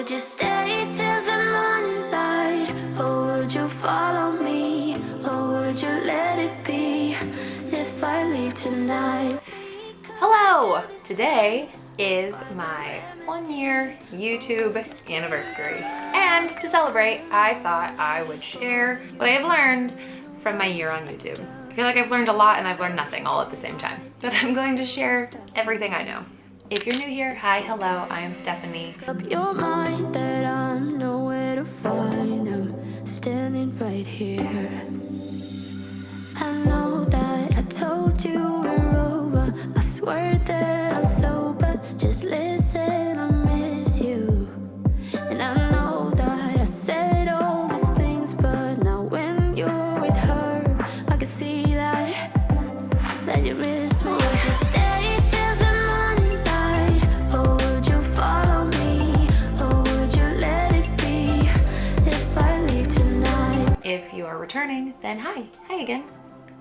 Would you stay till the morning light? Or would you follow me? Or would you let it be if I leave tonight? Hello! Today is my 1-year YouTube anniversary. And to celebrate, I thought I would share what I have learned from my year on YouTube. I feel like I've learned a lot and I've learned nothing all at the same time. But I'm going to share everything I know. If you're new here, hi, hello, I am Stephanie. Up your mind that I'm nowhere to find. I'm standing right here. I know that I told you we're over. I swear that I'm sober. Just listen, I miss you. And I know that I said all these things, but now when you're with her, I can see that you miss me. Would you stay till the morning light? Or would you follow me? Or would you let it be if I leave tonight? If you are returning, then hi again.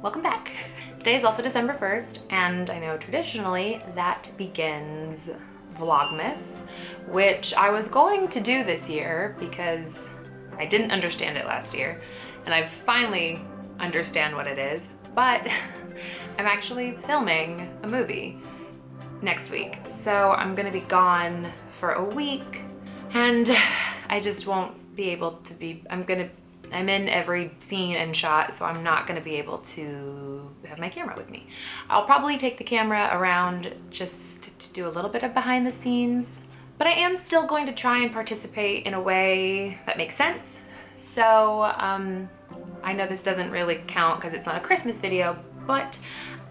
Welcome back. Today is also December 1st, and I know traditionally that begins Vlogmas, which I was going to do this year because I didn't understand it last year, and I finally understand what it is, but I'm actually filming a movie next week. So I'm gonna be gone for a week, and I just won't be able to be, I'm in every scene and shot, so I'm not gonna be able to have my camera with me. I'll probably take the camera around just to do a little bit of behind the scenes, but I am still going to try and participate in a way that makes sense. So I know this doesn't really count because it's not a Christmas video, but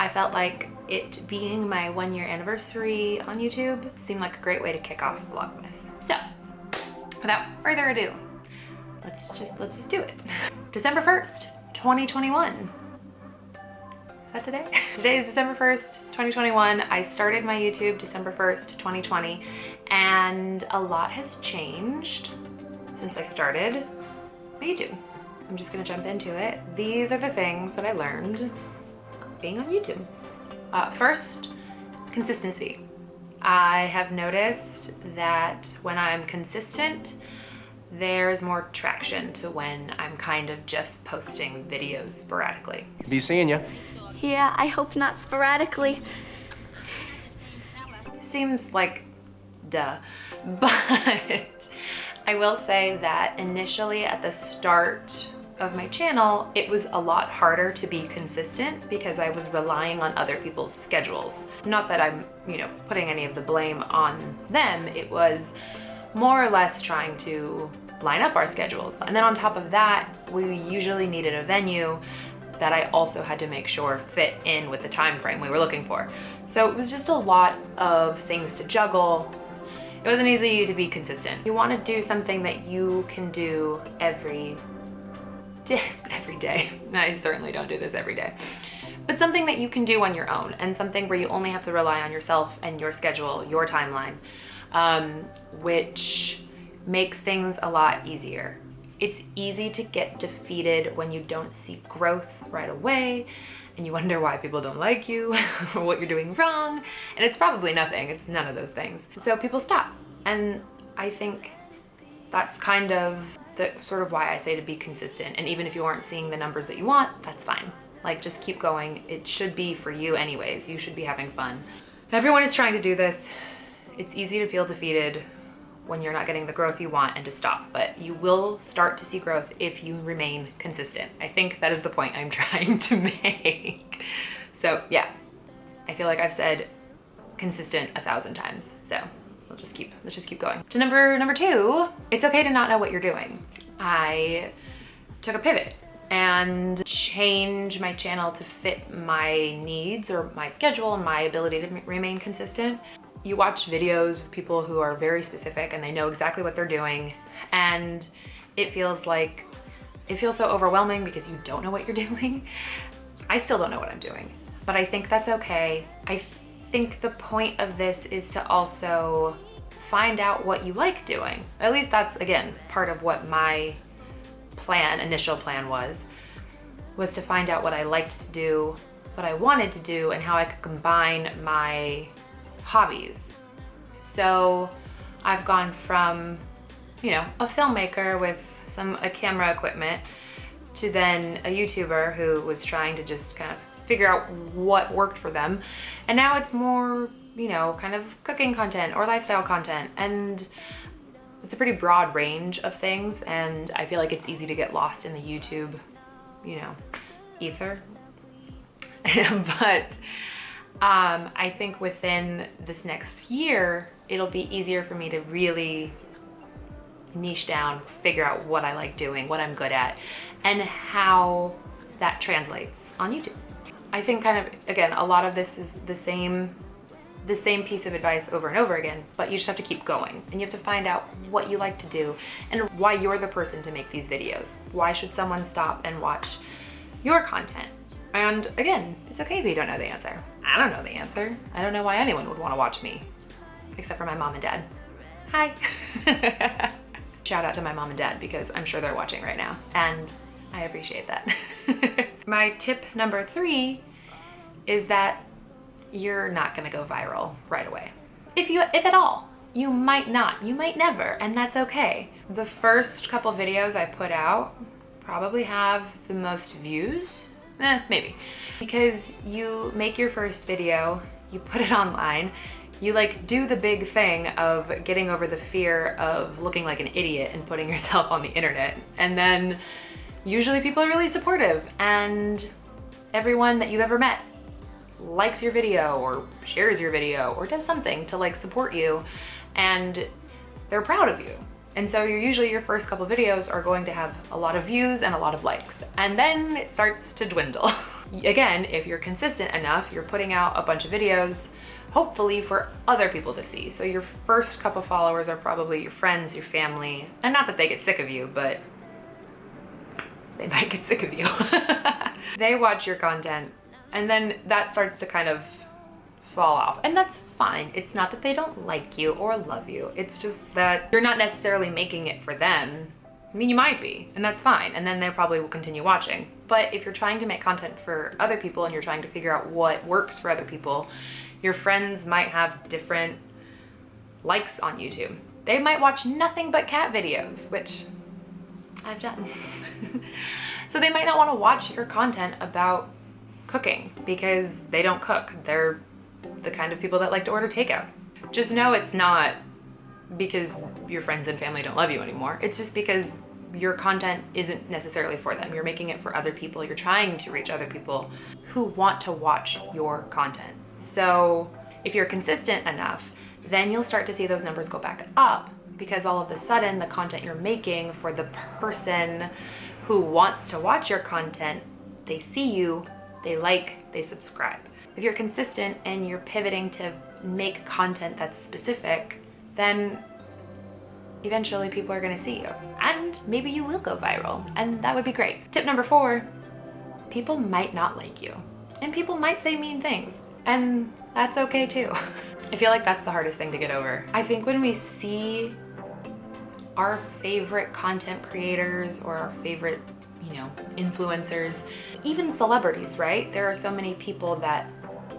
I felt like it being my 1-year anniversary on YouTube seemed like a great way to kick off Vlogmas. So without further ado, let's just do it. December 1st, 2021. Is that today? Today is December 1st, 2021. I started my YouTube December 1st, 2020, and a lot has changed since I started my YouTube. I'm just gonna jump into it. These are the things that I learned being on YouTube. First, consistency. I have noticed that when I'm consistent, there's more traction to when I'm kind of just posting videos sporadically. Be seeing you. Yeah, I hope not sporadically. Seems like duh, but I will say that initially at the start of my channel, it was a lot harder to be consistent because I was relying on other people's schedules. Not that I'm, putting any of the blame on them. It was more or less trying to line up our schedules. And then on top of that, we usually needed a venue that I also had to make sure fit in with the time frame we were looking for. So it was just a lot of things to juggle. It wasn't easy to be consistent. You want to do something that you can do every day. I certainly don't do this every day. But something that you can do on your own, and something where you only have to rely on yourself and your schedule, your timeline, which makes things a lot easier. It's easy to get defeated when you don't see growth right away, and you wonder why people don't like you or what you're doing wrong. And it's probably nothing. It's none of those things. So people stop. And I think that's kind of the sort of why I say to be consistent. And even if you aren't seeing the numbers that you want, that's fine. Like, just keep going. It should be for you anyways. You should be having fun. Everyone is trying to do this. It's easy to feel defeated when you're not getting the growth you want and to stop, but you will start to see growth if you remain consistent. I think that is the point I'm trying to make. So yeah, I feel like I've said consistent 1,000 times. So let's just keep going. To number 2, it's okay to not know what you're doing. I took a pivot and changed my channel to fit my needs or my schedule and my ability to remain consistent. You watch videos of people who are very specific and they know exactly what they're doing, and it feels so overwhelming because you don't know what you're doing. I still don't know what I'm doing, but I think that's okay. I think the point of this is to also find out what you like doing. At least that's, again, part of what my initial plan was to find out what I liked to do, what I wanted to do, and how I could combine my hobbies. So I've gone from you know, a filmmaker with a camera equipment to then a YouTuber who was trying to just kind of figure out what worked for them. And now it's more, you know, kind of cooking content or lifestyle content. And it's a pretty broad range of things. And I feel like it's easy to get lost in the YouTube, you know, ether. But I think within this next year, it'll be easier for me to really niche down, figure out what I like doing, what I'm good at, and how that translates on YouTube. I think kind of, again, a lot of this is the same piece of advice over and over again, but you just have to keep going and you have to find out what you like to do and why you're the person to make these videos. Why should someone stop and watch your content? And again, it's okay if you don't know the answer. I don't know the answer. I don't know why anyone would want to watch me, except for my mom and dad. Hi. Shout out to my mom and dad because I'm sure they're watching right now and I appreciate that. My tip number 3 is that you're not gonna go viral right away. If at all. You might not, you might never, and that's okay. The first couple videos I put out probably have the most views, maybe. Because you make your first video, you put it online, you like do the big thing of getting over the fear of looking like an idiot and putting yourself on the internet. And then usually people are really supportive and everyone that you've ever met likes your video or shares your video or does something to like support you and they're proud of you. And so usually your first couple videos are going to have a lot of views and a lot of likes. And then it starts to dwindle. Again, if you're consistent enough, you're putting out a bunch of videos, hopefully for other people to see. So your first couple followers are probably your friends, your family, and not that they get sick of you, but they might get sick of you. They watch your content and then that starts to kind of fall off. And that's fine. It's not that they don't like you or love you. It's just that you're not necessarily making it for them. I mean, you might be, and that's fine. And then they probably will continue watching. But if you're trying to make content for other people and you're trying to figure out what works for other people, your friends might have different likes on YouTube. They might watch nothing but cat videos, which I've done. So they might not want to watch your content about cooking because they don't cook. They're the kind of people that like to order takeout. Just know it's not because your friends and family don't love you anymore. It's just because your content isn't necessarily for them. You're making it for other people. You're trying to reach other people who want to watch your content. So if you're consistent enough, then you'll start to see those numbers go back up because all of a sudden the content you're making for the person who wants to watch your content, they see you, they like, they subscribe. If you're consistent and you're pivoting to make content that's specific, then eventually people are gonna see you. And maybe you will go viral, and that would be great. Tip number 4, people might not like you. And people might say mean things, and that's okay too. I feel like that's the hardest thing to get over. I think when we see our favorite content creators or our favorite, you know, influencers, even celebrities, right? There are so many people that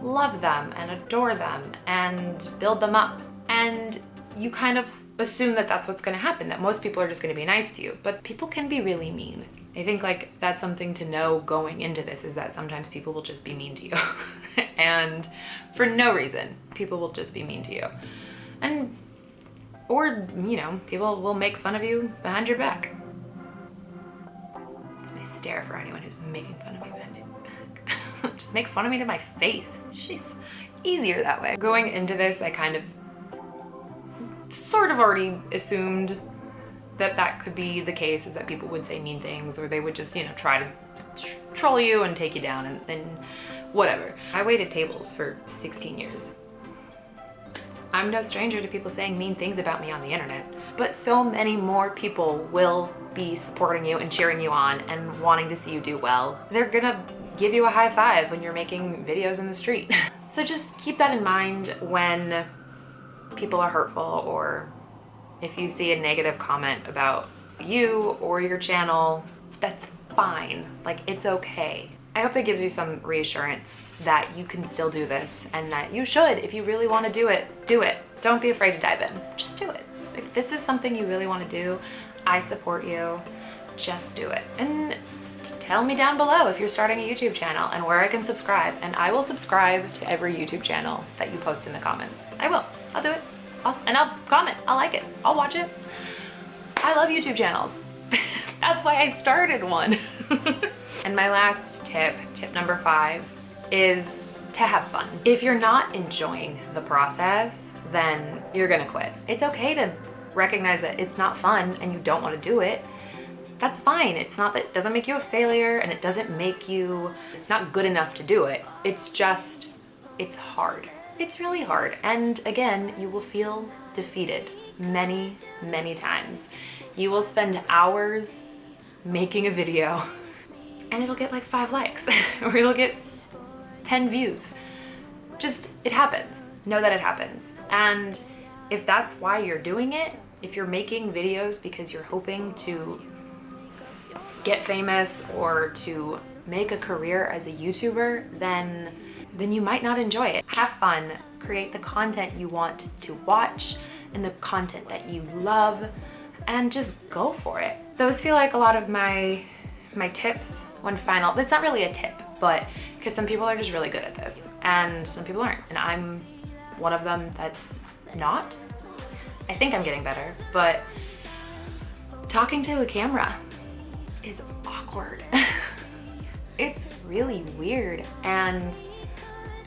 love them and adore them and build them up. And you kind of assume that that's what's gonna happen, that most people are just gonna be nice to you, but people can be really mean. I think like that's something to know going into this, is that sometimes people will just be mean to you. And for no reason, people will just be mean to you. And, or, you know, people will make fun of you behind your back. It's my stare for anyone who's making fun of me behind your back. Just make fun of me to my face. Jeez, easier that way. Going into this, I kind of sort of already assumed that that could be the case, is that people would say mean things or they would just, you know, try to troll you and take you down and whatever. I waited tables for 16 years. I'm no stranger to people saying mean things about me on the internet, but so many more people will be supporting you and cheering you on and wanting to see you do well. They're gonna give you a high five when you're making videos in the street. So just keep that in mind when people are hurtful, or if you see a negative comment about you or your channel, that's fine. Like, it's okay. I hope that gives you some reassurance that you can still do this and that you should, if you really want to do it, do it. Don't be afraid to dive in. Just do it. If this is something you really want to do, I support you. Just do it. And tell me down below if you're starting a YouTube channel and where I can subscribe, and I will subscribe to every YouTube channel that you post in the comments. I will. I'll do it. I'll comment. I'll like it. I'll watch it. I love YouTube channels. That's why I started one. And my last tip number 5, is to have fun. If you're not enjoying the process, then you're gonna quit. It's okay to recognize that it's not fun and you don't want to do it. That's fine. It's not that it doesn't make you a failure, and it doesn't make you not good enough to do it. It's just, it's hard. It's really hard. And again, you will feel defeated many, many times. You will spend hours making a video and it'll get like 5 likes or it'll get 10 views. Just, it happens. Know that it happens. And if that's why you're doing it, if you're making videos because you're hoping to get famous or to make a career as a YouTuber, then you might not enjoy it. Have fun, create the content you want to watch and the content that you love, and just go for it. Those feel like a lot of my tips. One final, it's not really a tip, but because some people are just really good at this and some people aren't, and I'm one of them that's not. I think I'm getting better, but talking to a camera is awkward. It's really weird, and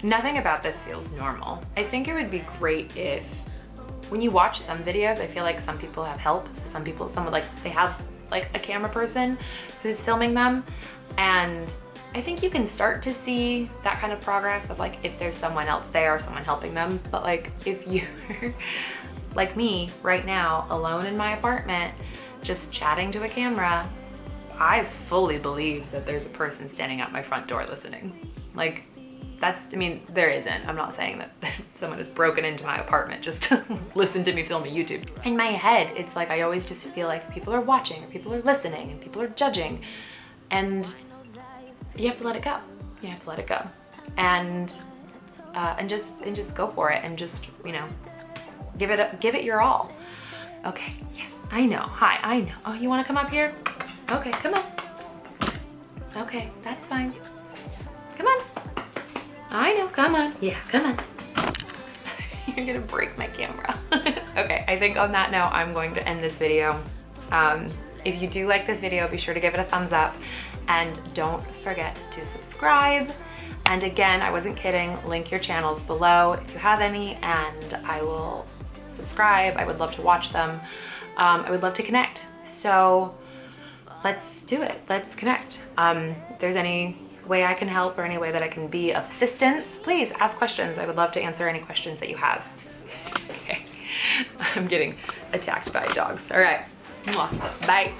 nothing about this feels normal. I think it would be great if, when you watch some videos, I feel like some people have help. So someone like, they have like a camera person who's filming them, and I think you can start to see that kind of progress of like if there's someone else there or someone helping them. But like if you're like me right now, alone in my apartment, just chatting to a camera, I fully believe that there's a person standing at my front door listening. Like, that's, I mean, there isn't. I'm not saying that someone has broken into my apartment just to listen to me film a YouTube. In my head, it's like I always just feel like people are watching, or people are listening, and people are judging. And you have to let it go. You have to let it go. And just go for it, and just, you know, give it your all. Okay, yes, I know. Hi, I know. Oh, you wanna come up here? Okay, come on. Okay, that's fine. Come on. I know, come on. Yeah, come on. You're gonna break my camera. Okay, I think on that note, I'm going to end this video. If you do like this video, be sure to give it a thumbs up, and don't forget to subscribe. And again, I wasn't kidding, link your channels below if you have any, and I will subscribe. I would love to watch them. I would love to connect. So let's do it. Let's connect. If there's any way I can help or any way that I can be of assistance, please ask questions. I would love to answer any questions that you have. Okay, I'm getting attacked by dogs. All right, bye.